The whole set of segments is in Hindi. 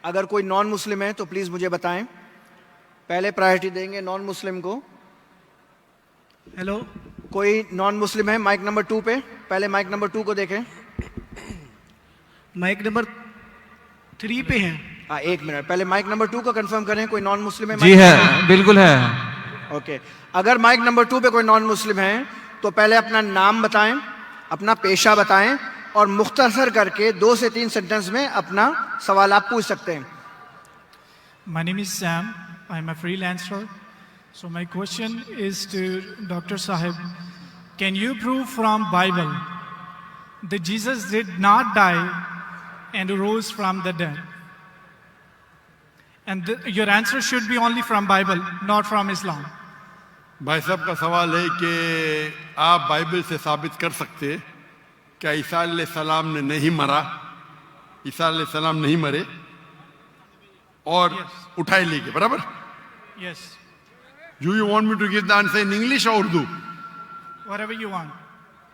अगर कोई नॉन मुस्लिम है तो प्लीज मुझे बताएं, पहले प्रायोरिटी देंगे नॉन मुस्लिम को। हेलो, कोई नॉन मुस्लिम है माइक नंबर 2 पे? पहले माइक नंबर 2 को देखें। माइक नंबर 3 पे है। हाँ, एक मिनट, पहले माइक नंबर 2 को कंफर्म करें। कोई नॉन मुस्लिम है? जी है, बिल्कुल है। ओके, अगर माइक नंबर 2 पे कोई नॉन मुस्लिम है तो पहले अपना नाम बताएं, अपना पेशा बताएं और मुख्तसर करके 2 से 3 सेंटेंस में अपना सवाल आप पूछ सकते हैं। My name is Sam. I'm a freelancer. So my question is to Dr. Sahib. Can you prove from Bible that Jesus did not die and rose from the dead? And your answer should be only from Bible, not from Islam. भाई साहब का सवाल है कि आप बाइबल से साबित कर सकते हैं क्या ईसा अलैहिस्सलाम ने नहीं मरा, ईसा अलैहिस्सलाम नहीं मरे और उठाए ले गए, बराबर? Yes. You want me to give the answer in English or Urdu? Whatever you want.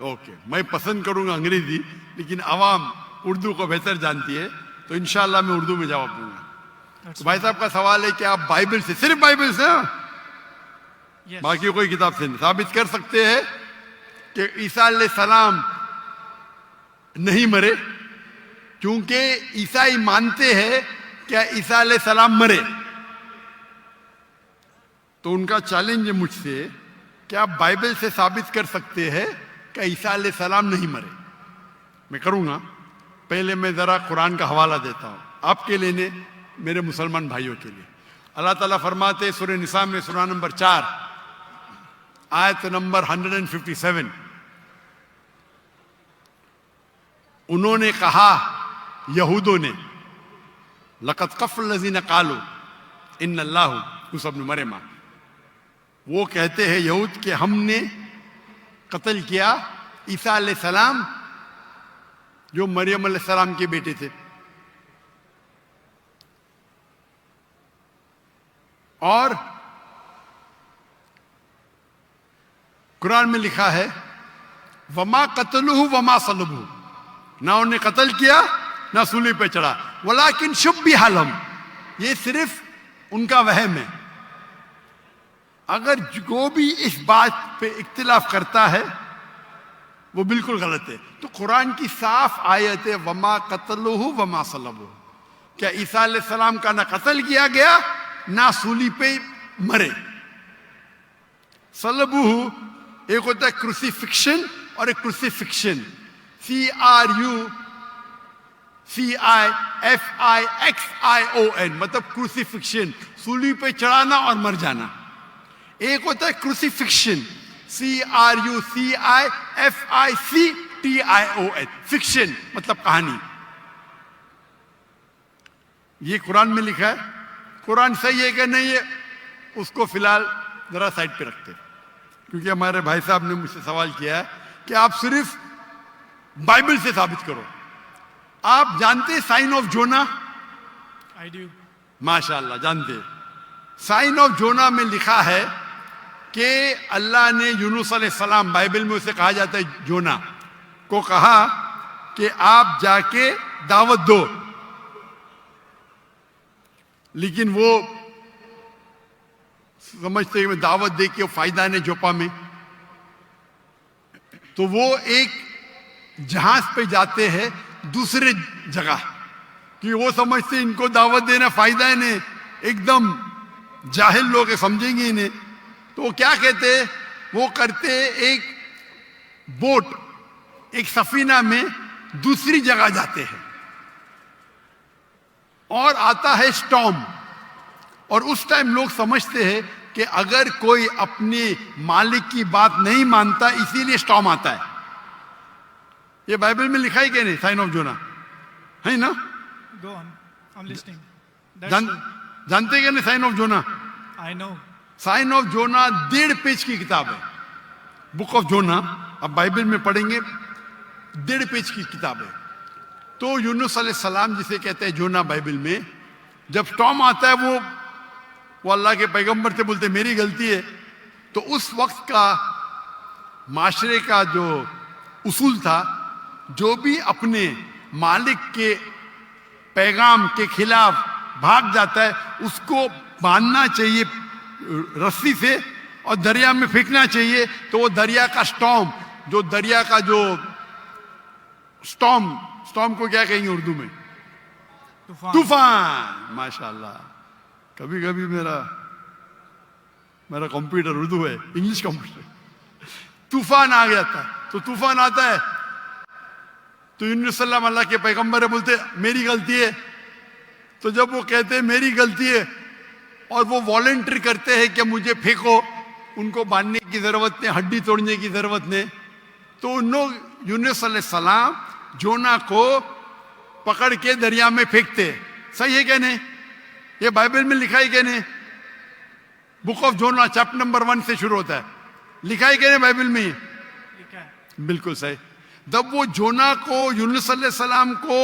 Okay, मैं पसंद करूंगा अंग्रेजी, लेकिन आवाम उर्दू को बेहतर जानती है, तो इंशाल्लाह मैं उर्दू में जवाब दूंगा। तो भाई साहब का सवाल है कि आप बाइबल से, सिर्फ बाइबल से, Yes. बाकी कोई किताब से नहीं, साबित कर सकते हैं कि ईसा अलैहिस्सलाम नहीं मरे, क्योंकि ईसाई मानते हैं क्या ईसा अलैहिस्सलाम मरे। तो उनका चैलेंज है मुझसे कि आप बाइबल से साबित कर सकते हैं कि ईसा अलैहिस्सलाम नहीं मरे। मैं करूंगा, पहले मैं जरा कुरान का हवाला देता हूं आपके लिए, मेरे मुसलमान भाइयों के लिए। अल्लाह ताला फरमाते सूरह निसा में, सूरा नंबर 4 आयत नंबर 157, उन्होंने कहा, यहूदों ने, लक़द कफ़र लज़ीना क़ालू इन्नल्लाहु यूसुफ़ इब्न मरियम, वो कहते हैं यहूद के हमने कत्ल किया ईसा अलैहिस्सलाम जो मरियम अलैहिस्सलाम के बेटे थे। और कुरान में लिखा है वमा कतलुहु वमा सलबुहु, ना उन्हें कत्ल किया ना सूली पे चढ़ा, वलाकिन शुब्बिह लहुम, ये सिर्फ उनका वहम है। अगर जो भी इस बात पे इख्तिलाफ करता है वो बिल्कुल गलत है। तो कुरान की साफ आयत है वमा कतलुहु वमा सलबुहु, क्या ईसा अलैहिस्सलाम का ना कत्ल किया गया ना सूली पे मरे। सलबुहु एक होता है क्रूसिफिक्शन और एक क्रूसिफिक्शन, CRUCIFIXION, मतलब क्रूसिफिक्शन, सूली पे चढ़ाना और मर जाना। एक होता है क्रूसिफिक्शन, CRUCIFICTION, फिक्शन मतलब कहानी। ये कुरान में लिखा है। कुरान सही है कि नहीं है उसको फिलहाल जरा साइड पे रखते हैं, क्योंकि हमारे भाई साहब ने मुझसे सवाल किया है कि आप सिर्फ बाइबल से साबित करो। आप जानते हैं sign of Jonah? I do. माशाअल्लाह जानते हैं। साइन ऑफ जोना में लिखा है कि अल्लाह ने यूनुस अलैहिस्सलाम, बाइबल में उसे कहा जाता है जोना, को कहा कि आप जाके दावत दो, लेकिन वो समझते हैं दावत दे के फायदा नहीं जोपा में, तो वो एक जहाज पे जाते हैं दूसरे जगह, कि वो समझते इनको दावत देना फायदा है नहीं, एकदम जाहिल लोग समझेंगे इन्हें। तो वो क्या कहते हैं, वो करते एक बोट, एक सफीना में दूसरी जगह जाते हैं और आता है स्टॉर्म, और उस टाइम लोग समझते हैं कि अगर कोई अपने मालिक की बात नहीं मानता इसीलिए स्टॉर्म आता है। ये बाइबल में लिखा है कि नहीं साइन ऑफ जोना, है ना? Go on. I'm listening. जानते क्या नहीं sign of Jonah? I know. Sign of Jonah 1.5 page की किताब है, बुक ऑफ जोना। अब बाइबल में पढ़ेंगे 1.5 पेज की किताब है। तो यूनुस अलैहिस्सलाम जिसे कहते हैं जोना बाइबल में, जब स्टॉर्म आता है वो अल्लाह के पैगंबर से बोलते मेरी गलती है। तो उस वक्त का माशरे का जो उसूल था, जो भी अपने मालिक के पैगाम के खिलाफ भाग जाता है, उसको बांधना चाहिए रस्सी से और दरिया में फेंकना चाहिए, तो वो दरिया का स्टॉर्म, जो दरिया का जो स्टॉर्म को क्या कहेंगे उर्दू में? तूफान। माशाल्लाह, कभी कभी मेरा कंप्यूटर उर्दू है, इंग्लिश कंप्यूटर। तूफान आ गया था, तो तूफान आता है तो यूनुस सल्लम अल्लाह के पैगंबर है, बोलते मेरी गलती है। तो जब वो कहते हैं मेरी गलती है और वो वॉलंटियर करते हैं कि मुझे फेंको, उनको बांधने की जरूरत नहीं, हड्डी तोड़ने की जरूरत नहीं, तो उन लोग यूनुस सल्लम जोना को पकड़ के दरिया में फेंकते। सही है क्या नहीं? ये बाइबल में लिखा है क्या नहीं? Book of Jonah chapter number 1 से शुरू होता है, लिखा है क्या नहीं बाइबल में? लिखा है। बिल्कुल सही। जब वो जोना को यूनुस सल्लम को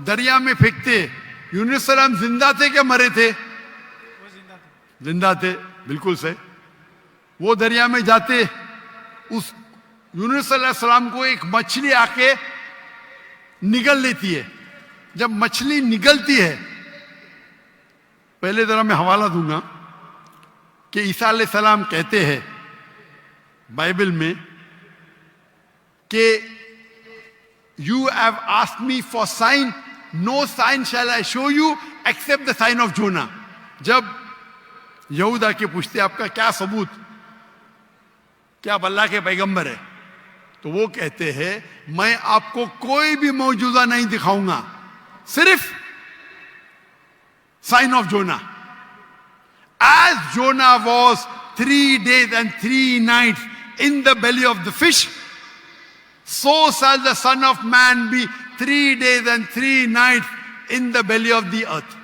दरिया में फेंकते, यूनुस सल्लम जिंदा थे क्या मरे थे? वो जिंदा थे, बिल्कुल सही। वो दरिया में जाते, उस यूनुस सल्लम को एक मछली आके निगल लेती है। जब मछली निगलती है, पहले जरा मैं हवाला दूंगा कि ईसा अलैहिस्सलाम कहते हैं बाइबल में कि you have asked me for sign, no sign shall I show you except the sign of Jonah. जब यहूदा के पूछते आपका क्या सबूत, क्या आप अल्लाह के पैगंबर है, तो वो कहते हैं मैं आपको कोई भी मौजूदा नहीं दिखाऊंगा, सिर्फ sign of Jonah. As Jonah was 3 days and 3 nights in the belly of the fish, so shall the Son of Man be 3 days and 3 nights in the belly of the earth.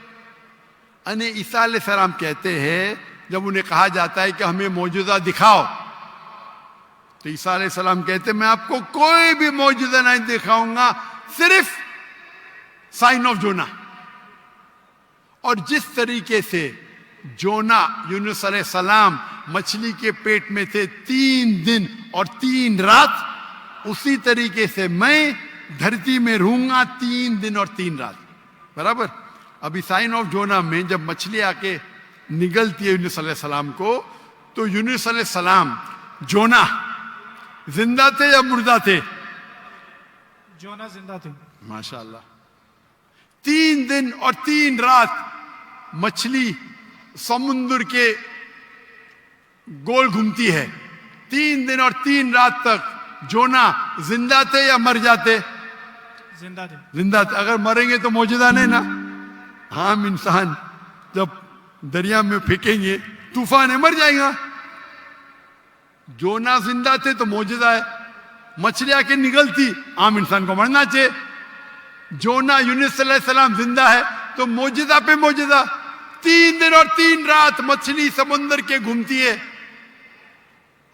अने ईसा अलैहिस्सलाम कहते हैं, जब उन्हें कहा जाता है कि हमें मौजूदा दिखाओ, तो ईसा अलैहिस्सलाम कहते हैं मैं आपको कोई भी मौजूदा नहीं दिखाऊंगा, सिर्फ साइन ऑफ जोना। और जिस तरीके से जोना यूनुस अलैहिस्सलाम मछली के पेट में थे 3 दिन और 3 रात, उसी तरीके से मैं धरती में रहूंगा 3 दिन और 3 रात। बराबर। अभी साइन ऑफ जोना में जब मछली आके निगलती है यूनुस अलैहिस्सलाम को, तो यूनुस अलैहिस्सलाम जोना जिंदा थे या मुर्दा थे? जोना जिंदा थे। माशाल्लाह। 3 दिन और 3 रात मछली समुद्र के गोल घूमती है। 3 दिन और 3 रात तक जोना जिंदा थे या मर जाते? जिंदा थे। जिंदा थे। अगर मरेंगे तो मौजूदा नहीं ना। हम इंसान जब दरिया में फेंकेंगे, तूफान है, मर जाएगा। जोना जिंदा थे तो मौजूदा है। मछली आके निगलती, आम इंसान को मरना चाहिए। जोना यूनुस अलैहिस्सलाम जिंदा है तो मौजूदा पे मौजूदा। 3 दिन और 3 रात मछली समुद्र के घूमती है,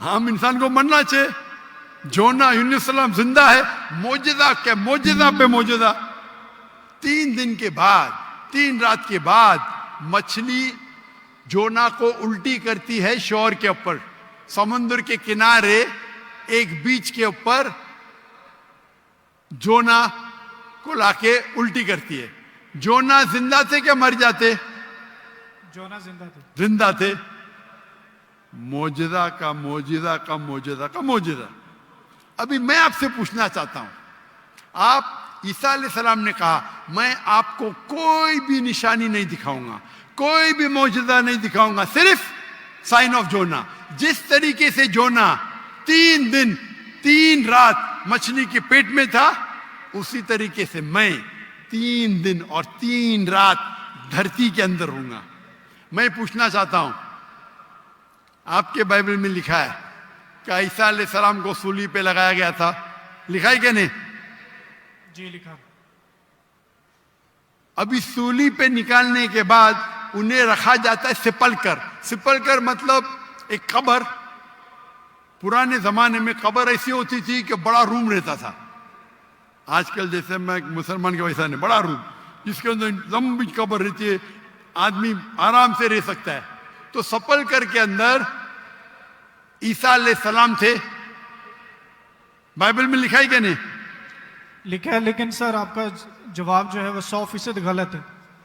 हम इंसान को मरना चाहिए। जोना यूनुस अलैहिस्सलाम जिंदा है, मौजूदा के मौजूदा पे मौजूदा। 3 दिन के बाद, 3 रात के बाद मछली जोना को उल्टी करती है शोर के ऊपर, समुद्र के किनारे एक बीच के ऊपर जोना को लाके उल्टी करती है। जोना जिंदा थे क्या मर जाते? जोना जिंदा थे। जिंदा थे। मौजूदा का मौजूदा का मौजूदा का मौजूदा। अभी मैं आपसे पूछना चाहता हूं, आप ईसा अलैहिस्सलाम ने कहा मैं आपको कोई भी निशानी नहीं दिखाऊंगा, कोई भी मौजूदा नहीं दिखाऊंगा, सिर्फ साइन ऑफ जोना। जिस तरीके से जोना 3 दिन 3 रात मछली के पेट में था, उसी तरीके से मैं 3 दिन और 3 रात धरती के अंदर रहूंगा। मैं पूछना चाहता हूं, आपके बाइबल में लिखा है कि ईसा अलैहिस्सलाम को सूली पे लगाया गया था, लिखा है क्या नहीं? जी लिखा। अभी सूली पे निकालने के बाद उन्हें रखा जाता है सिपलकर। सिपलकर मतलब एक कब्र। पुराने जमाने में कब्र ऐसी होती थी कि बड़ा रूम रहता था। आजकल जैसे मैं मुसलमान के वैसा नहीं, बड़ा रूम जिसके अंदर लंबी कब्र रहती है, आदमी आराम से रह सकता है। तो सपलकर के अंदर ईसा अलैहिस्सलाम थे। बाइबल में लिखा है क्या नहीं? लिखा है, लेकिन सर आपका जवाब जो है वो 100% गलत है।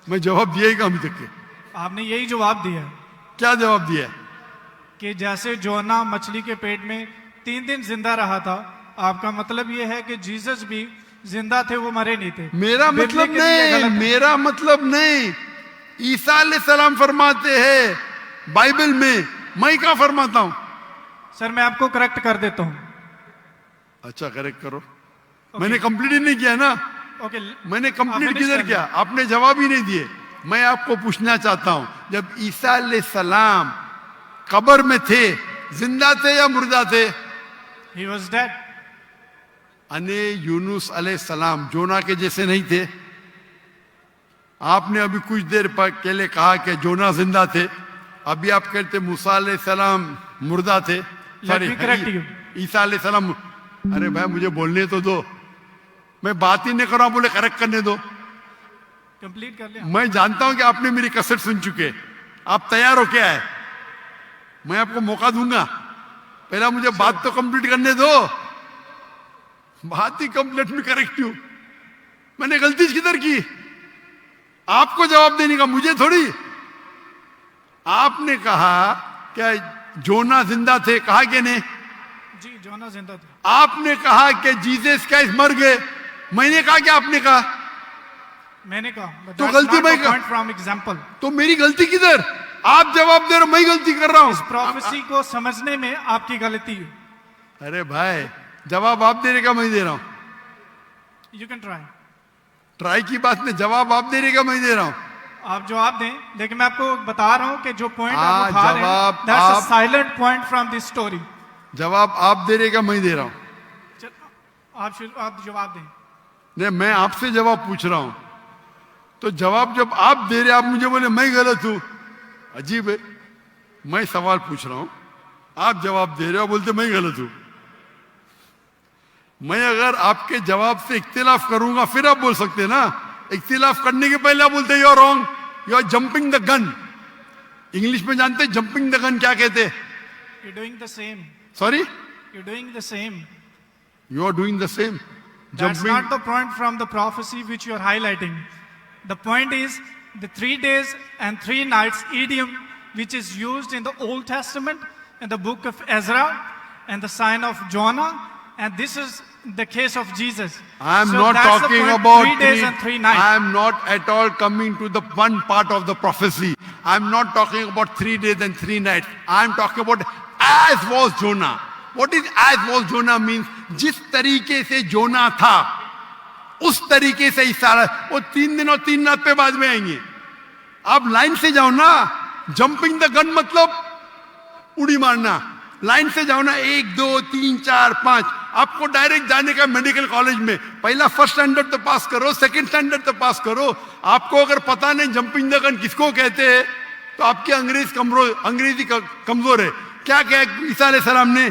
मैं जवाब दिया ही कहा अभी तक के? आपने यही जवाब दिया क्या जवाब दिया है? कि जैसे जोना मछली के पेट में 3 दिन जिंदा रहा था, आपका मतलब ये है कि जीसस भी जिंदा थे, वो मरे नहीं थे। मेरा बिबली मतलब के लिए ये नहीं, गलत है। मेरा मतलब नहीं। ईसा अलैहिस्सलाम फरमाते हैं बाइबल में, मैं क्या फरमाता हूं? सर मैं आपको करेक्ट कर देता हूँ। अच्छा करेक्ट करो। मैंने कंप्लीट ही नहीं किया ना। ओके, मैंने आप कंप्लीट finish किधर कर किया? आपने जवाब ही नहीं दिए। मैं आपको पूछना चाहता हूं, जब ईसा अलैहिस्सलाम कब्र में थे, जिंदा थे या मुर्दा थे? He was dead. अने यूनुस अलैहिस्सलाम जोना के जैसे नहीं थे? आपने अभी कुछ देर पहले कहा कि जोना जिंदा थे, अभी आप कहते मूसा अलैहिस्सलाम मुर्दा थे। Let me correct you. ईसा अलैहिस्सलाम। अरे भाई मुझे बोलने तो दो, मैं बात ही नहीं कर रहा हूं, बोले करेक्ट करने दो। कंप्लीट कर लिया। मैं जानता हूं कि आपने मेरी कसर सुन चुके, आप तैयार हो क्या है? मैं आपको मौका दूंगा, पहला मुझे बात तो कंप्लीट करने दो। बात ही कंप्लीट में करेक्ट हूं। मैंने गलती किधर की? आपको जवाब देने का, मुझे थोड़ी। आपने कहा क्या जोना जिंदा थे, कहा कि नहीं? जी, जोना जिंदा थे। आपने कहा कि जीसस क्राइस्ट मर गए, मैंने कहा कि आपने कहा? मैंने कहा तो गलती मैं पॉइंट फ्रॉम एग्जांपल। तो मेरी गलती किधर? आप जवाब दे रहे हो, मैं गलती कर रहा हूं। इस प्रोफेसी को समझने में आपकी गलती है। अरे भाई जवाब आप दे रहे का, मैं दे रहा हूं। You can try. ट्राई की बात नहीं, जवाब आप दे रहे का, मैं दे रहा हूं। आप जवाब दें, लेकिन मैं आपको बता रहा हूं कि जो पॉइंट हाँ, आप उठा रहे हैं, जवाब दैट्स अ आप- silent point from this story. जवाब आप दे रहे का, मैं दे रहा हूं। आप जवाब दें। नहीं, मैं आपसे जवाब पूछ रहा हूं, तो जवाब जब आप दे रहे, आप मुझे बोले मैं गलत हूं। अजीब है, मैं सवाल पूछ रहा हूं, आप जवाब दे रहे हो, बोलते मैं गलत हूं। मैं अगर आपके जवाब से इख्तिलाफ करूंगा फिर आप बोल सकते हैं ना। इख्तिलाफ करने के पहले आप बोलते you are wrong, you are jumping the gun. English में जानते हैं जंपिंग द गन क्या कहते हैं? You doing the same. Sorry, you doing the same. You are doing the same. That's not the point from the prophecy which you are highlighting. The point is the 3 days and 3 nights idiom which is used in the Old Testament, in the book of Ezra, and the sign of Jonah, and this is the case of Jesus. I am So not that's the talking point, about 3 days and 3 nights. I am not at all coming to the one part of the prophecy. I am not talking about 3 days and 3 nights. I am talking about as was Jonah. What is as was Jonah means? जिस तरीके से जोना था उस तरीके से ईसा, वो 3 दिन और 3 रात पे बाद में आएंगे। आप लाइन से जाओ ना। जंपिंग द गन मतलब उड़ी मारना। लाइन से जाओ ना, 1 2 3 4 5। आपको डायरेक्ट जाने का मेडिकल कॉलेज में, पहला फर्स्ट स्टैंडर्ड तो पास करो, सेकंड स्टैंडर्ड तो पास करो। आपको अगर पता नहीं जंपिंग द गन किसको कहते हैं, तो आपकी अंग्रेजी कमजोर है। क्या कहा ईसा अलैहिस्सलाम ने?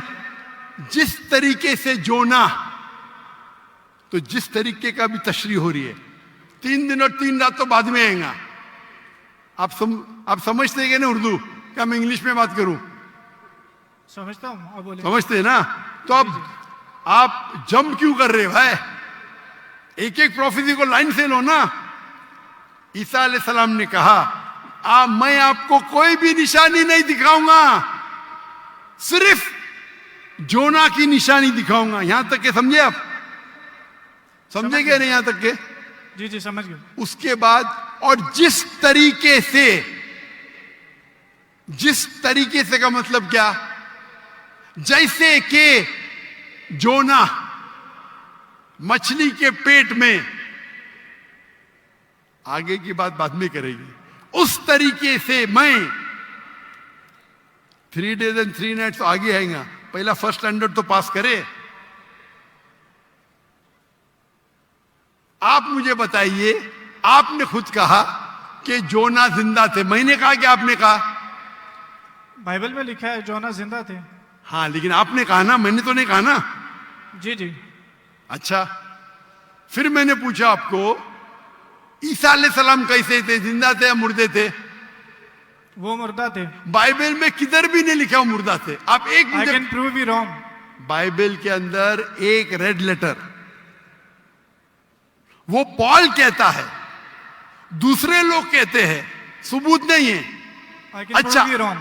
जिस तरीके से जोना, तो जिस तरीके का भी तशरीह हो रही है, 3 दिन और 3 रात तो बाद में आएगा। आप समझते हैं ना उर्दू? क्या मैं इंग्लिश में बात करूं? समझता हूँ, अब बोले। समझते हैं ना? तो अब आप जंप क्यों कर रहे हो भाई? एक एक प्रोफेसी को लाइन से लो ना। ईसा अलैहिस्सलाम ने कहा मैं आपको कोई भी निशानी नहीं दिखाऊंगा, सिर्फ जोना की निशानी दिखाऊंगा। यहां तक के समझे आप? समझे क्या नहीं यहां तक के? जी जी समझ गए। उसके बाद और जिस तरीके से का मतलब क्या? जैसे कि जोना मछली के पेट में, आगे की बात बाद में करेगी, उस तरीके से मैं 3 days and 3 nights तो आगे आएगा। पहला फर्स्ट स्टैंडर्ड तो पास करे। आप मुझे बताइए, आपने खुद कहा कि जोना जिंदा थे, मैंने कहा कि आपने कहा? बाइबल में लिखा है जोना जिंदा थे। हाँ, लेकिन आपने कहा ना, मैंने तो नहीं कहा ना। जी जी। अच्छा, फिर मैंने पूछा आपको ईसा अलैहिस्सलाम कैसे थे, जिंदा थे या मुर्दे थे? वो मुर्दा थे। बाइबल में किधर भी नहीं लिखा वो मुर्दा थे। आप एक I can prove you wrong. Bible के अंदर एक रेड लेटर, वो पॉल कहता है, दूसरे लोग कहते हैं, सबूत नहीं है। I can अच्छा, prove you wrong.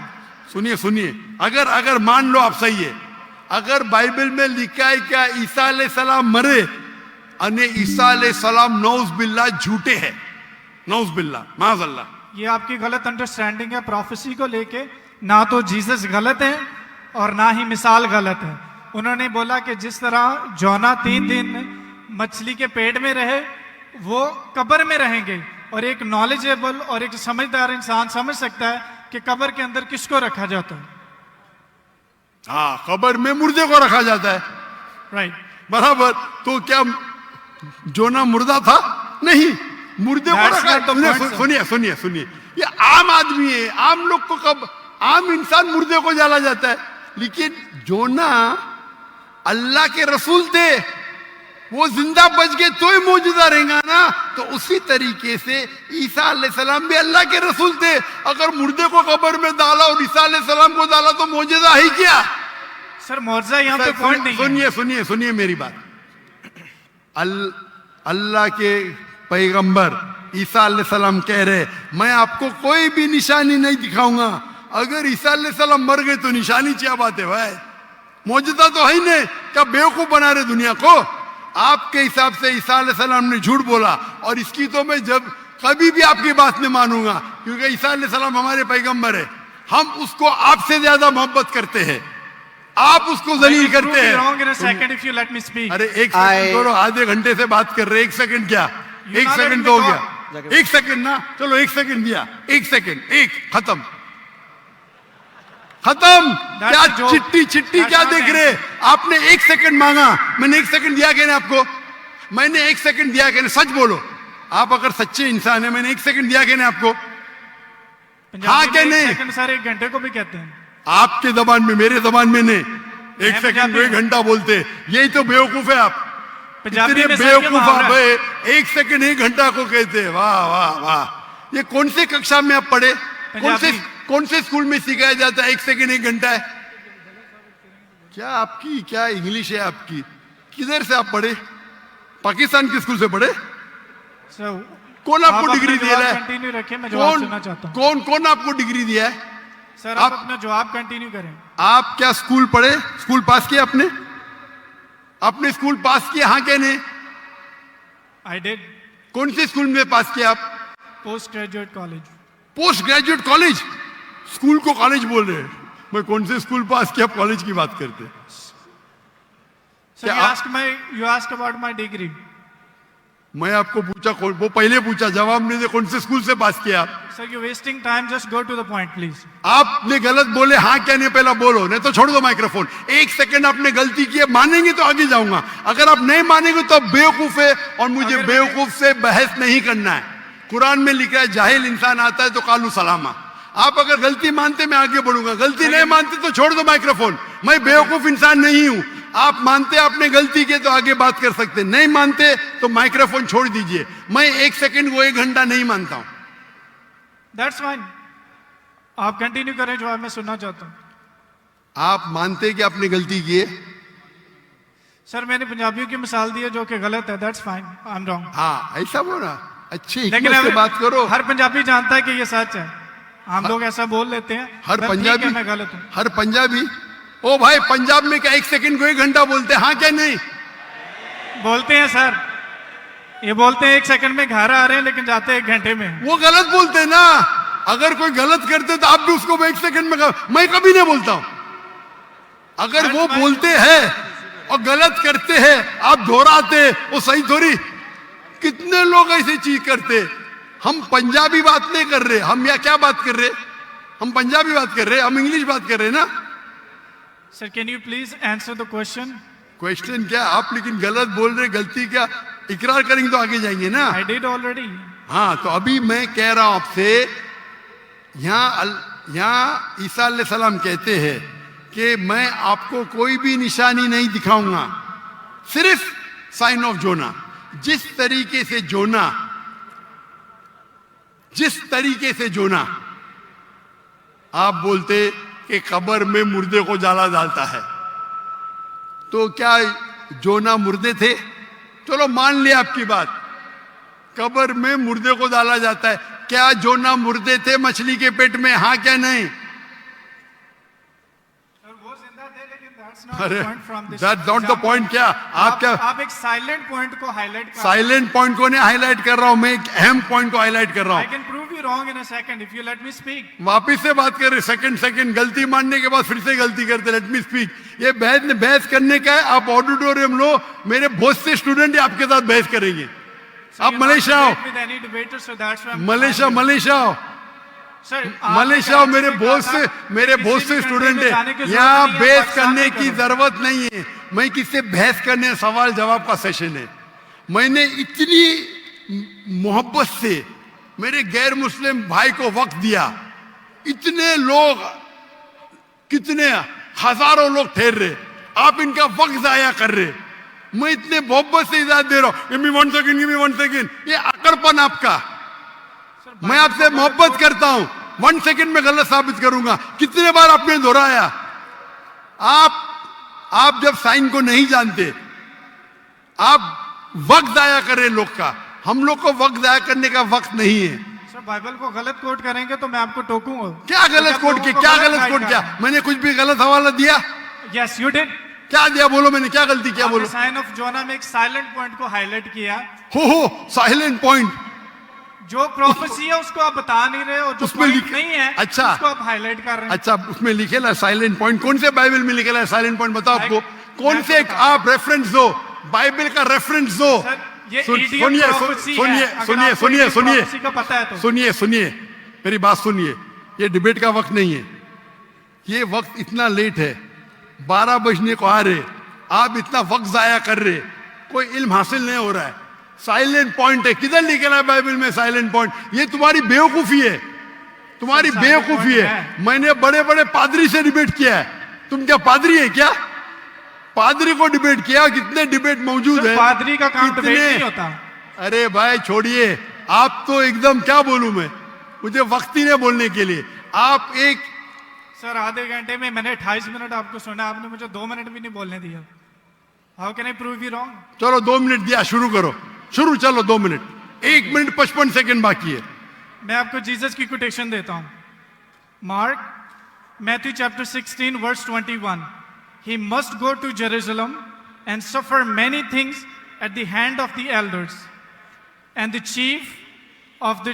सुनिए सुनिए, अगर मान लो आप सही है, अगर बाइबल में लिखा है क्या ईसा अलैहिस्सलाम मरे, अने ईसा अलैहिस्सलाम नौज बिल्ला झूठे हैं, नौज बिल्ला माज़अल्लाह, ये आपकी गलत अंडरस्टैंडिंग है प्रोफेसी को लेके। ना तो जीसस गलत है और ना ही मिसाल गलत है। उन्होंने बोला कि जिस तरह जोना 3 दिन मछली के पेट में रहे, वो कब्र में रहेंगे। और एक नॉलेजेबल और एक समझदार इंसान समझ सकता है कि कब्र के अंदर किसको रखा जाता है। हाँ, कब्र में मुर्दे को रखा जाता है, राइट। बराबर। तो क्या जोना मुर्दा था? नहीं, मुर्दे को That's रखा। not the point, sir. सुनिए सुनिए सुनिए, ये आम आदमी है, आम लोग को कब आम इंसान मुर्दे को जाला जाता है, लेकिन जोना अल्लाह के रसूल थे, वो जिंदा बच गए तो ही मौजूदा रहेगा ना। तो उसी तरीके से ईसा अलैहिस्सलाम भी अल्लाह के रसूल थे। अगर मुर्दे को कब्र में डाला और ईसा अलैहिस्सलाम को डाला तो मौजूदा है क्या? सर मुआवजा यहाँ पे पॉइंट नहीं है। सुनिए सुनिए सुनिए मेरी बात। अल्लाह के पैगंबर ईसा अलैहिस्सलाम कह रहे, मैं आपको कोई भी निशानी नहीं दिखाऊंगा। अगर ईसा अलैहिस्सलाम मर गए तो निशानी क्या बात है भाई? मौजूदा तो है ही नहीं, क्या बेवकूफ बना रहे दुनिया को? आपके हिसाब से ईसा अलैहिस्सलाम ने झूठ बोला, और इसकी तो मैं जब कभी भी आपकी बात नहीं मानूंगा, क्योंकि ईसा अलैहिस्सलाम हमारे पैगंबर है। हम उसको आपसे ज्यादा मोहब्बत करते हैं, आप उसको जलील करते हैं। अरे एक सेकंड छोड़ो, आधे घंटे से बात कर रहे, 1 सेकंड क्या? 1 सेकंड तो हो गया, 1 सेकंड ना, चलो 1 सेकंड दिया, 1 सेकंड, एक खत्म खत्म। क्या चिट्टी चिट्टी क्या देख रहे? आपने 1 सेकंड मांगा, मैंने 1 सेकंड दिया क्या? आपको मैंने 1 सेकंड दिया क्या? सच बोलो, आप अगर सच्चे इंसान है, मैंने 1 सेकंड दिया क्या आपको? हाँ क्या नहीं? 1 सेकंड सर 1 घंटे को भी कहते हैं। आपके जबान में, मेरे जबान में नहीं। 1 सेकंड को 1 घंटा बोलते, यही तो बेवकूफ है आप। पंजाबी में बेवकूफ आप है, 1 सेकंड 1 घंटा को कहते हैं। वाह वाह वाह, ये कौन से कक्षा में आप पढ़े? कौन से स्कूल में सिखाया जाता है 1 सेकंड 1 घंटा है? क्या आपकी क्या इंग्लिश है आपकी? किधर से आप पढ़े? पाकिस्तान के स्कूल से पढ़े? कौन आपको डिग्री दिया है? कंटिन्यू रखें, मैं जवाब सुनना चाहता हूं। कौन आपको डिग्री दिया है? सर आप अपना जवाब कंटिन्यू करें। आप क्या स्कूल पढ़े? स्कूल पास किया आपने? आपने स्कूल पास किया? हाँ क्या नहीं? I did. कौन से स्कूल में पास किया आप? Post graduate college. Post graduate college? School को कॉलेज बोल रहे हैं। मैं कौन से स्कूल पास किया, कॉलेज की बात करते? Sir you asked about my degree. मैं आपको पूछा, वो पहले पूछा, जवाब नहीं दे, कौन से स्कूल से पास किया आप? Sir you wasting time, just go to the point please. आपने गलत बोले, हाँ क्या नहीं पहला बोलो, नहीं तो छोड़ दो माइक्रोफोन। 1 सेकंड आपने गलती की है, मानेंगे तो आगे जाऊंगा, अगर आप नहीं मानेंगे तो आप बेवकूफ है, और मुझे बेवकूफ से बहस नहीं करना है। कुरान में लिखा है जाहिल इंसान आता है तो कालू सलामा। आप अगर गलती मानते मैं आगे बढ़ूंगा, गलती नहीं मानते तो छोड़ दो माइक्रोफोन। मैं बेवकूफ इंसान नहीं हूं। आप मानते आपने गलती की तो आगे बात कर सकते, नहीं मानते तो माइक्रोफोन छोड़ दीजिए। मैं 1 सेकंड को 1 घंटा नहीं मानता हूं। दैट्स फाइन, आप कंटिन्यू करें, जो मैं सुनना चाहता हूं। आप मानते कि आपने गलती की है? सर मैंने पंजाबियों की मिसाल दी है जो कि गलत है, that's fine, I am wrong. हाँ ऐसा बोला, अच्छी लेकिन हिकमत से बात करो। हर पंजाबी जानता है कि ये सच है, हम लोग ऐसा बोल लेते हैं। हर पंजाबी, मैं गलत हूं। हर पंजाबी, ओ भाई पंजाब में क्या 1 सेकंड को 1 घंटा बोलते हैं? हाँ क्या नहीं? बोलते हैं सर, ये बोलते हैं 1 सेकंड में घर आ रहे हैं, लेकिन जाते हैं 1 घंटे में। वो गलत बोलते हैं ना। अगर कोई गलत करते तो आप भी उसको 1 सेकंड में मैं कभी नहीं बोलता हूं। अगर वो बोलते हैं और गलत करते हैं, आप दोहराते, वो सही थोड़ी। कितने लोग ऐसी चीज करते। हम पंजाबी बात नहीं कर रहे, हम या क्या बात कर रहे? हम पंजाबी बात कर रहे, हम इंग्लिश बात कर रहे ना। Sir can you please answer the question? Question क्या? आप लेकिन गलत बोल रहे, गलती क्या? इकरार करेंगे तो आगे जाएंगे ना। I did already. हाँ तो अभी मैं कह रहा हूं आपसे, यहाँ ईसा अलैहिस्सलाम कहते हैं कि मैं आपको कोई भी निशानी नहीं दिखाऊंगा, सिर्फ साइन ऑफ जोना। जिस तरीके से जोना आप बोलते कि कब्र में मुर्दे को जाला डालता है, तो क्या जोना मुर्दे थे? चलो मान लिया आपकी बात, कब्र में मुर्दे को डाला जाता है। क्या जोना मुर्दे थे मछली के पेट में? हाँ क्या नहीं? वो जिंदा थे, लेकिन that's not अरे the point from this that's not the example. Point. क्या आप क्या आप एक साइलेंट पॉइंट को हाईलाइट कर साइलेंट पॉइंट को नहीं हाईलाइट कर रहा हूं, मैं एक अहम पॉइंट को हाईलाइट कर रहा आई हूं। Can prove you wrong in a second if you let me speak. वापिस से बात कर रहे, सेकंड गलती मानने के बाद फिर से गलती करते। Let me speak. ये बहस करने का है। आप ऑडिटोरियम लो, मेरे बहुत से स्टूडेंट आपके साथ बहस करेंगे। आप मलेशिया आओ, मलेशिया आओ, मलेशिया आओ। मेरे बहुत से स्टूडेंट है यहाँ। बहस करने की जरूरत नहीं है। मैं किससे बहस करने, सवाल जवाब का सेशन है। मैंने इतनी मोहब्बत से मेरे गैर मुस्लिम भाई को वक्त दिया। इतने लोग, कितने हजारों लोग ठहर रहे, आप इनका वक्त जाया कर रहे। मैं इतने मोहब्बत से इजाजत दे रहा हूं। Give me one second. ये अकड़पन आपका। मैं आपसे मोहब्बत करता हूं, 1 सेकेंड में गलत साबित करूंगा। कितने बार आपने दोहराया। आप जब साइन को नहीं जानते, आप वक्त जाया कर रहे लोग का। हम लोग को वक्त जाया करने का वक्त नहीं है। सर बाइबल को गलत कोट करेंगे तो मैं आपको टोकूंगा। क्या गलत कोट किया? क्या गलत कोट किया? मैंने कुछ भी गलत हवाला दिया? Yes you did. क्या दिया? बोलो, मैंने क्या गलती किया? बोलो। साइन ऑफ जोना में एक साइलेंट पॉइंट को हाईलाइट किया। हो साइलेंट पॉइंट। जो प्रोफेसी है उसको आप बता नहीं रहे, और जो उसमें पॉइंट नहीं है अच्छा, उसको आप हाईलाइट कर रहे हैं। अच्छा, उसमें लिखेला है साइलेंट पॉइंट। कौन से बाइबल में लिखेला है साइलेंट पॉइंट? बताओ आपको कौन से आप रेफरेंस दो, बाइबल का रेफरेंस दो। सुनिए, मेरी बात सुनिए। ये डिबेट का वक्त नहीं है। ये वक्त इतना लेट है, 12 बजने को आ रहे, आप इतना वक्त जाया कर रहे, कोई इल्म हासिल नहीं हो रहा है। साइलेंट पॉइंट है, किधर लिखा है बाइबल में साइलेंट पॉइंट? ये तुम्हारी बेवकूफी है, तुम्हारी बेवकूफी है। मैंने बड़े बड़े पादरी से डिबेट किया है। तुम क्या पादरी है क्या? पादरी को डिबेट किया। कितने डिबेट मौजूद है। पादरी का काम डिबेट नहीं होता। अरे भाई छोड़िए, आप तो एकदम, क्या बोलूं मैं, मुझे वक्त ही नहीं बोलने के लिए। आप एक सर आधे घंटे में मैंने 28 मिनट आपको सुना, आपने मुझे 2 मिनट भी नहीं बोलने दिया। How can I prove you wrong? चलो 2 मिनट दिया, शुरू करो। शुरू, चलो 2 मिनट। 1 मिनट 55 सेकंड बाकी है। मैं आपको जीसस की कोटेशन देता हूं। Mark Matthew chapter 16 verse 21। He must go to Jerusalem and suffer many things at the hand of the elders and the chief of the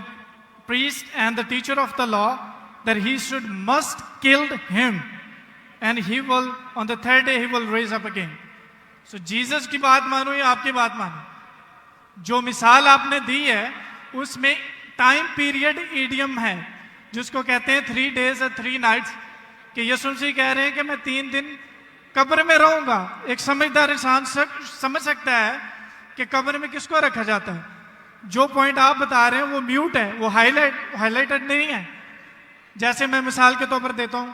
priest and the teacher of the law, that he must kill him, and he will on the 3rd day he will raise up again. So Jesus की बात मानो या आपकी बात मानो, जो मिसाल आपने दी है उसमें टाइम पीरियड ईडियम है, जिसको कहते हैं 3 days और 3 nights। कि यीशु मसीह कह रहे हैं कि मैं 3 दिन कब्र में रहूंगा। एक समझदार इंसान समझ सकता है कि कब्र में किसको रखा जाता है। जो पॉइंट आप बता रहे हैं वो म्यूट है, वो हाईलाइटेड नहीं है। जैसे मैं मिसाल के तौर पर देता हूं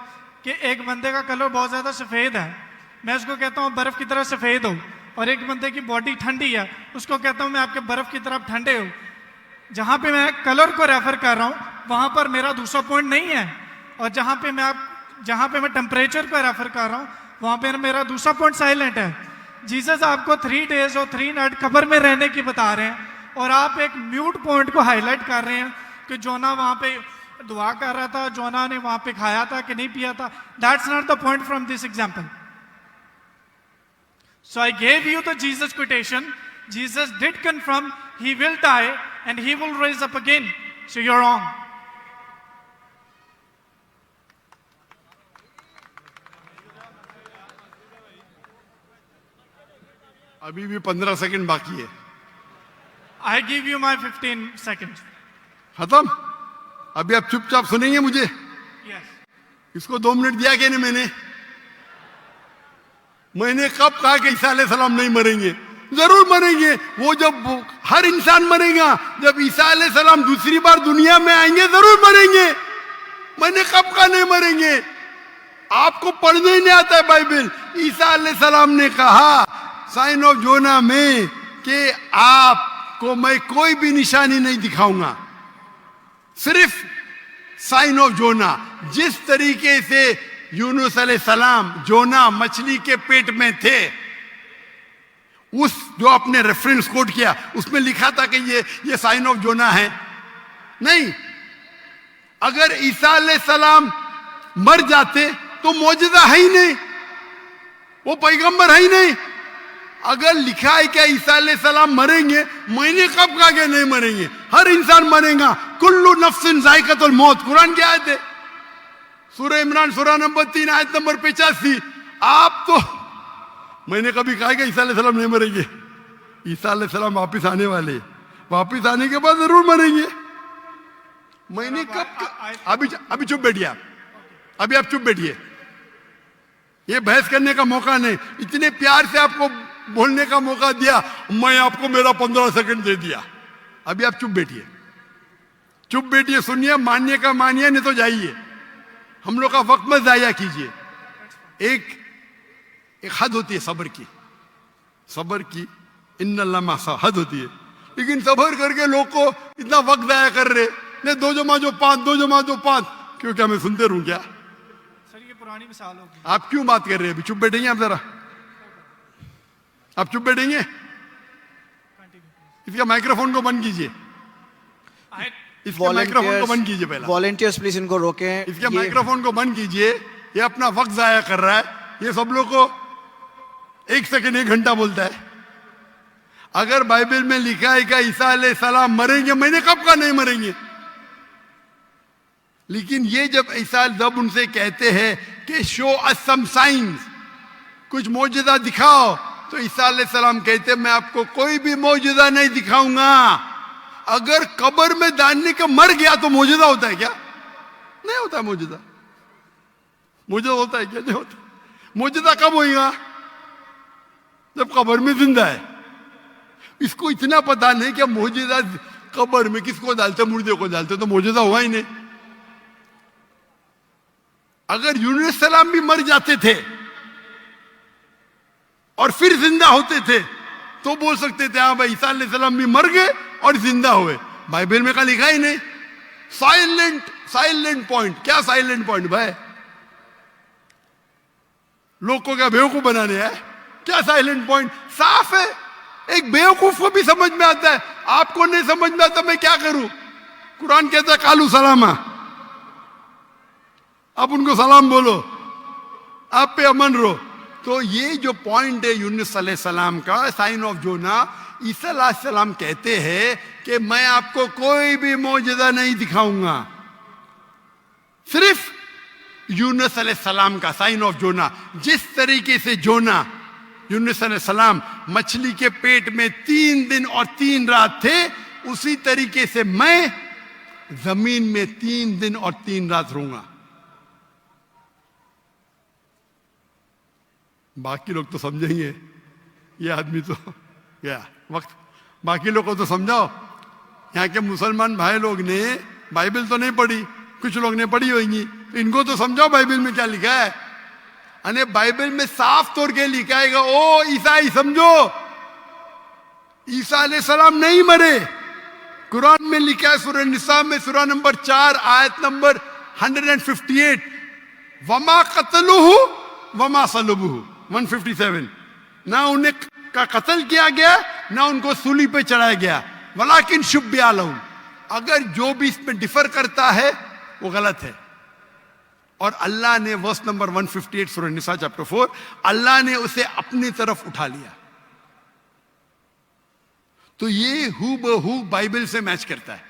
कि एक बंदे का कलर बहुत ज्यादा सफेद है, मैं उसको कहता हूं बर्फ की तरह सफेद हो, और एक बंदे की बॉडी ठंडी है, उसको कहता हूं मैं आपके बर्फ की तरफ ठंडे हो। जहां पे मैं कलर को रेफर कर रहा हूं वहां पर मेरा दूसरा पॉइंट नहीं है, और जहां पे मैं टेम्परेचर को रेफर कर रहा हूं वहां पे मेरा दूसरा पॉइंट साइलेंट है। जीसस आपको 3 days और 3 nights कब्र में रहने की बता रहे हैं, और आप एक म्यूट पॉइंट को हाईलाइट कर रहे हैं कि जोना वहां पे दुआ कर रहा था, जोना ने वहां पे खाया था कि नहीं पिया था। That's not the point from this example. So I gave you the Jesus quotation. Jesus did confirm he will die and he will raise up again. So you're wrong. अभी भी 15 सेकंड बाकी है। I give you my 15 seconds. खत्म? अभी आप चुपचाप सुनेंगे मुझे? Yes. इसको 2 मिनट दिया क्या नहीं मैंने कब कहा कि ईसा अलैहिस्सलाम नहीं मरेंगे? जरूर मरेंगे। वो जब हर इंसान मरेगा, जब ईसा अलैहिस्सलाम दूसरी बार दुनिया में आएंगे जरूर मरेंगे। मैंने कब कहा नहीं मरेंगे? आपको पढ़ने ही नहीं आता है बाइबल। ईसा अलैहिस्सलाम ने कहा साइन ऑफ जोना में कि आपको मैं कोई भी निशानी नहीं दिखाऊंगा, सिर्फ साइन ऑफ जोना। जिस तरीके से यूनुस अलैहिस्सलाम जोना मछली के पेट में थे, उस जो आपने रेफरेंस कोट किया उसमें लिखा था कि ये साइन ऑफ जोना है? नहीं। अगर ईसा अलैहिस्सलाम मर जाते तो मौजूदा है ही नहीं, वो पैगंबर है ही नहीं। अगर लिखा है क्या ईसा अलैहिस्सलाम मरेंगे, मैंने कब कहा कि नहीं मरेंगे? हर इंसान मरेगा। कुल्लु नफ्सिन जायकातुल मौत, कुरान की आयत है, सूरह इमरान सूरह नंबर 3 आयत नंबर 85। आप तो, मैंने कभी कहा कि ईसा अलैहिस्सलाम नहीं मरेंगे? ईसा अलैहिस्सलाम वापिस आने वाले, वापिस आने के बाद जरूर मरेंगे। मैंने कब, अभी चुप बैठिए आप, अभी आप चुप बैठिए, ये बहस करने का मौका नहीं। इतने प्यार से आपको बोलने का मौका दिया, मैं आपको मेरा 15 सेकंड दे दिया। अभी आप चुप बैठिए, चुप बैठिए, सुनिए, मानिए का मानिए, नहीं तो जाइए। हम लोग का वक्त मत जाया कीजिए। एक हद होती है सब्र की, सब्र की इन्नल्लाह मासा हद होती है। लेकिन सब्र करके लोग को इतना वक्त जाया कर रहे, नहीं 2 जमा 5, 2 जमा 5, क्यों? क्या मैं सुनते रहूं क्या? सर ये पुरानी मिसाल होगी। आप क्यों बात कर रहे हैं? अभी चुप बैठेंगे आप जरा, आप चुप बैठेंगे? इसका माइक्रोफोन को बंद कीजिए, इसके माइक्रोफोन को बंद कीजिए पहले। वॉलंटियर्स प्लीज इनको रोकें। इसके माइक्रोफोन को बंद कीजिए, ये अपना वक्त जाया कर रहा है। ये सब लोग को 1 सेकंड 1 घंटा बोलता है। अगर बाइबल में लिखा है कि ईसा अलैहिस्सलाम मरेंगे, मैंने कब कहा नहीं मरेंगे? लेकिन ये जब उनसे कहते हैं कि शो अस सम साइंस, कुछ मौजूदा दिखाओ, तो ईसा अलैहिस्सलाम कहते मैं आपको कोई भी मौजूदा नहीं दिखाऊंगा। अगर कब्र में डालने का मर गया तो मौजूदा होता है क्या? नहीं होता है मौजूदा। मौजूदा होता है क्या? नहीं होता। मौजूदा कब होगा? जब कब्र में जिंदा है। इसको इतना पता नहीं कि मौजूदा कब्र में किसको डालते, मुर्दे को डालते, तो मौजूदा हुआ ही नहीं। अगर यूनुस सलाम भी मर जाते थे और फिर जिंदा होते थे तो बोल सकते थे हाँ भाई ईसा अलैहिस्सलाम भी मर गए और जिंदा हुए। बाइबल में का लिखा ही नहीं। Silent point. क्या साइलेंट पॉइंट भाई? लोग को क्या बेवकूफ बनाने है? क्या साइलेंट पॉइंट? साफ है, एक बेवकूफ को भी समझ में आता है, आपको नहीं समझ में आता, मैं क्या करूं? कुरान कहता है कालू सलामा, आप उनको सलाम बोलो, आप पे अमन रहो। तो ये जो पॉइंट है यूनुस अलैहिस्सलाम का, साइन ऑफ जोना, ईसा अलैहिस्सलाम कहते हैं कि मैं आपको कोई भी मौजूदा नहीं दिखाऊंगा। सिर्फ यूनुस अलैहिस्सलाम का साइन ऑफ जोना, जिस तरीके से जोना यूनुस अलैहिस्सलाम मछली के पेट में 3 दिन और 3 रात थे, उसी तरीके से मैं जमीन में 3 दिन और 3 रात रहूंगा। बाकी लोग तो समझेंगे, ये आदमी तो क्या वक्त, बाकी लोग को तो समझाओ। यहाँ के मुसलमान भाई लोग ने बाइबल तो नहीं पढ़ी, कुछ लोग ने पढ़ी होगी, इनको तो समझाओ बाइबल में क्या लिखा है। अने बाइबल में साफ तौर के लिखा है, ओ ईसाई समझो, ईसा अलैहिस्सलाम नहीं मरे। कुरान में लिखा है सूरह निसा में सूरह नंबर 4 आयत नंबर 158, वमा कतलुहु वमा सलबुहु 157। ना उन्हें का कत्ल किया गया, ना उनको सूली पे चढ़ाया गया, वलाकिन शुब्बिया लहुम। अगर जो भी इसमें डिफर करता है वो गलत है। और अल्लाह ने वर्स नंबर 158 सूरह निसा चैप्टर 4, अल्लाह ने उसे अपनी तरफ उठा लिया। तो ये हूबहू बाइबल से मैच करता है।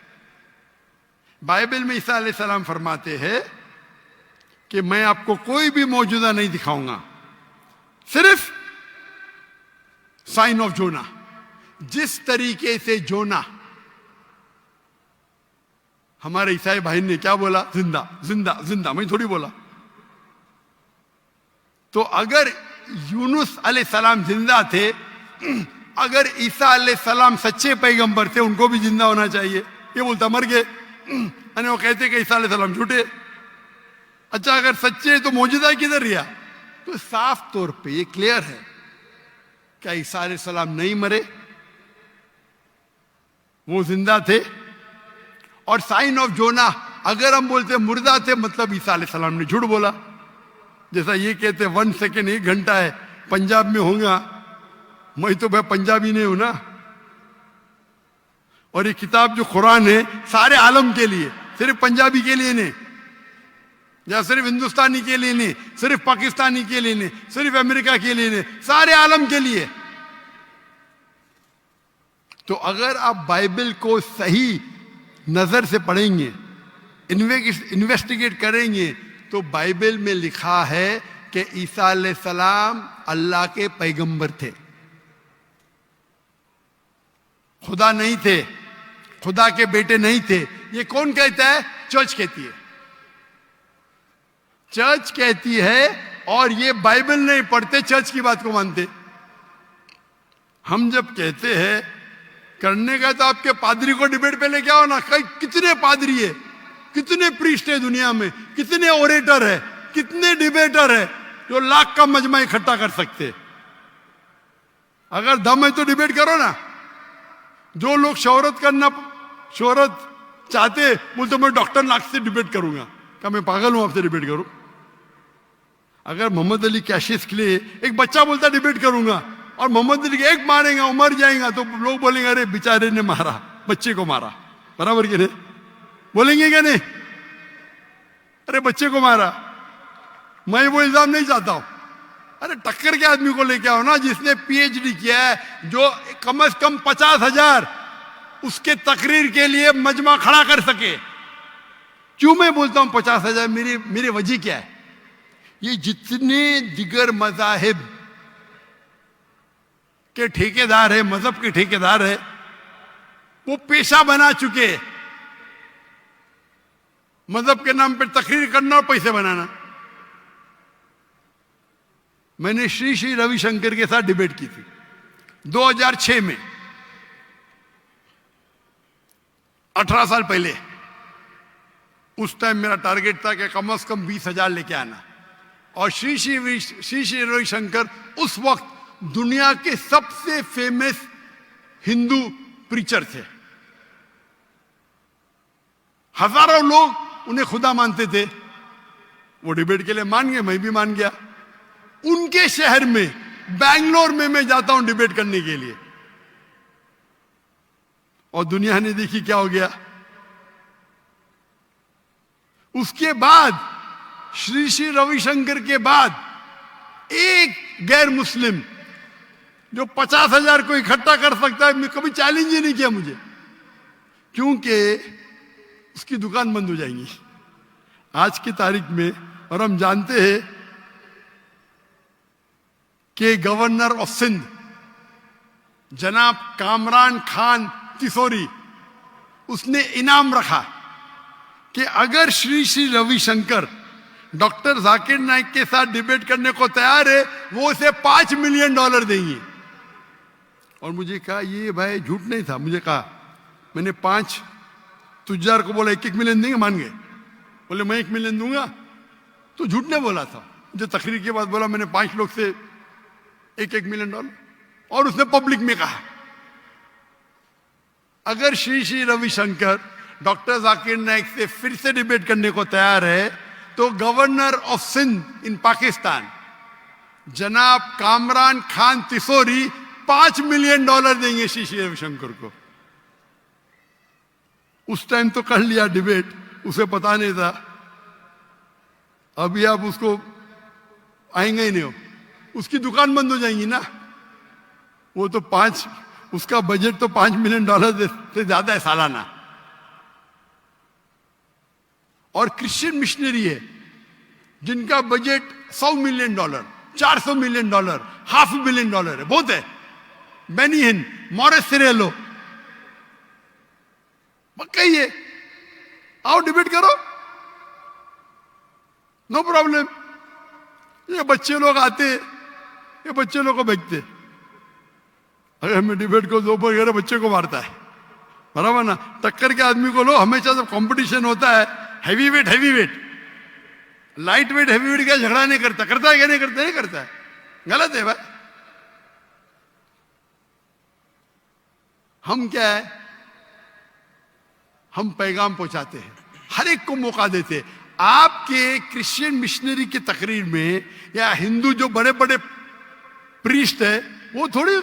बाइबल में ईसा अलैहिस्सलाम फरमाते हैं कि मैं आपको कोई भी मौजूदा नहीं दिखाऊंगा, सिर्फ साइन ऑफ जोना। जिस तरीके से जोना, हमारे ईसाई भाई ने क्या बोला? जिंदा जिंदा जिंदा, मैं थोड़ी बोला। तो अगर यूनुस अलैहिस्सलाम जिंदा थे, अगर ईसा अलैहिस्सलाम सच्चे पैगंबर थे, उनको भी जिंदा होना चाहिए। ये बोलता मर गए, और वो कहते कि ईसा अलैहिस्सलाम झूठे। अच्छा अगर सच्चे तो मौजूदा किधर रहा? तो साफ तौर पे ये क्लियर है, क्या ईसा अलैहिस्सलाम नहीं मरे, वो जिंदा थे। और साइन ऑफ जोना, अगर हम बोलते मुर्दा थे, मतलब ईसा अलैहिस्सलाम ने झूठ बोला। जैसा ये कहते 1 सेकेंड 1 घंटा है, पंजाब में होगा, मैं तो भाई पंजाबी नहीं हूं ना। और ये किताब जो कुरान है सारे आलम के लिए, सिर्फ पंजाबी के लिए नहीं, या सिर्फ हिंदुस्तानी के लिए नहीं, सिर्फ पाकिस्तानी के लिए नहीं, सिर्फ अमेरिका के लिए नहीं, सारे आलम के लिए। तो अगर आप बाइबल को सही नजर से पढ़ेंगे, इन्वेस्टिगेट करेंगे, तो बाइबल में लिखा है कि ईसा अलैहिस्सलाम अल्लाह के पैगंबर थे, खुदा नहीं थे, खुदा के बेटे नहीं थे। ये कौन कहता है? चर्च कहती है। चर्च कहती है, और ये बाइबल नहीं पढ़ते, चर्च की बात को मानते। हम जब कहते हैं करने का, तो आपके पादरी को डिबेट पे लेके आओ ना। कई कितने पादरी है, कितने प्रीस्ट है दुनिया में, कितने ओरेटर है, कितने डिबेटर है जो लाख का मजमा इकट्ठा कर सकते। अगर दम है तो डिबेट करो ना। जो लोग शोहरत चाहते, बोलते मैं डॉक्टर नाग से डिबेट करूंगा। क्या मैं पागल हूं आपसे डिबेट करूं? अगर मोहम्मद अली कैशिस के लिए एक बच्चा बोलता डिबेट करूंगा, और मोहम्मद अली एक मारेगा, उमर जाएगा, तो लोग बोलेंगे अरे बेचारे ने मारा, बच्चे को मारा। बराबर कि नहीं? बोलेंगे क्या नहीं? अरे बच्चे को मारा। मैं वो इल्जाम नहीं चाहता हूं। अरे टक्कर के आदमी को लेके आओ ना, जिसने पीएचडी किया है, जो कम से कम 50,000 उसके तकरीर के लिए मजमा खड़ा कर सके। क्यों मैं बोलता हूं 50,000? मेरी वजह क्या है? ये जितने दिगर मजाहिब के ठेकेदार है, मजहब के ठेकेदार है, वो पेशा बना चुके। मजहब के नाम पे तकरीर करना और पैसे बनाना। मैंने श्री श्री रविशंकर के साथ डिबेट की थी 2006 में, 18 साल पहले। उस टाइम मेरा टारगेट था कि कम से कम 20,000 लेके आना। और श्री श्री रविशंकर उस वक्त दुनिया के सबसे फेमस हिंदू प्रीचर थे। हजारों लोग उन्हें खुदा मानते थे। वो डिबेट के लिए मान गए, मैं भी मान गया। उनके शहर में, बैंगलोर में मैं जाता हूं डिबेट करने के लिए, और दुनिया ने देखी क्या हो गया। उसके बाद श्री श्री रविशंकर के बाद एक गैर मुस्लिम जो 50,000 को इकट्ठा कर सकता है, कभी चैलेंज ही नहीं किया मुझे, क्योंकि उसकी दुकान बंद हो जाएंगी आज की तारीख में। और हम जानते हैं कि गवर्नर ऑफ सिंध जनाब कामरान खान तिसोरी, उसने इनाम रखा कि अगर श्री श्री रविशंकर डॉक्टर जाकिर नाइक के साथ डिबेट करने को तैयार है, वो उसे $5 मिलियन देंगे। और मुझे कहा ये भाई झूठ नहीं था। मुझे कहा, मैंने 5 तुजार को बोला 1-1 मिलियन देंगे, मान गए। बोले मैं 1 मिलियन दूंगा, तो झूठ नहीं बोला था। मुझे तकरीर के बाद बोला मैंने 5 लोग से 1-1 मिलियन डॉलर। और उसने पब्लिक में कहा अगर श्री श्री रविशंकर डॉक्टर जाकिर नाइक से फिर से डिबेट करने को तैयार है, तो गवर्नर ऑफ सिंध इन पाकिस्तान जनाब कामरान खान तिसोरी $5 मिलियन देंगे श्री श्री रविशंकर को। उस टाइम तो कर लिया डिबेट, उसे पता नहीं था। अभी आप उसको आएंगे ही नहीं हो, उसकी दुकान बंद हो जाएंगी ना। वो तो उसका बजट तो $5 मिलियन से ज्यादा है सालाना। और क्रिश्चियन मिशनरी है जिनका बजट $100 मिलियन, $400 मिलियन, $500 मिलियन है, बहुत है। बेनिहिन, मॉरिस सिरेलो, कहिए आओ डिबेट करो, नो प्रॉब्लम। ये बच्चे लोग आते, ये बच्चे लोग को बेचते। अगर मैं डिबेट को दो वगैरह बच्चे को मारता है, बराबर ना। टक्कर के आदमी को लो। हमेशा जब कंपटीशन होता है heavy weight, light weight heavy weight का झगड़ा नहीं करता। करता है क्या? नहीं करता, नहीं करता है। गलत है भाई। हम क्या है, हम पैगाम पहुंचाते हैं, हर एक को मौका देते हैं। आपके क्रिश्चियन मिशनरी की तकरीर में या हिंदू जो बड़े बड़े प्रीस्ट है वो थोड़ी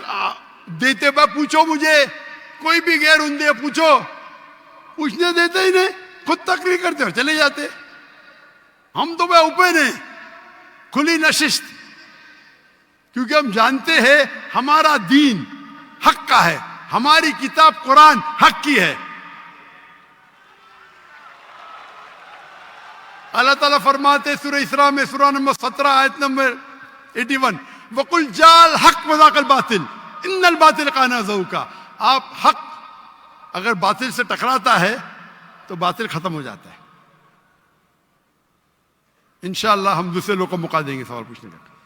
देते बा पूछो मुझे, कोई भी गैर उन्दे पूछो, पूछने देते ही नहीं, खुद तकरीर करते हो चले जाते। हम तो भाई ऊपर हैं, खुली नशिस्त, क्योंकि हम जानते हैं हमारा दीन हक का है, हमारी किताब कुरान हक की है। अल्लाह ताला फरमाते सूरह इसरा में, सूरह नंबर 17 आयत नंबर 81, वकुल जाल हक वज़ाकल बातिल इन्नल बातिल काना ज़हूका। आप हक अगर बातिल से टकराता है तो बातिल खत्म हो जाता है। इंशाअल्लाह हम दूसरे लोग को मौका देंगे सवाल पूछने का।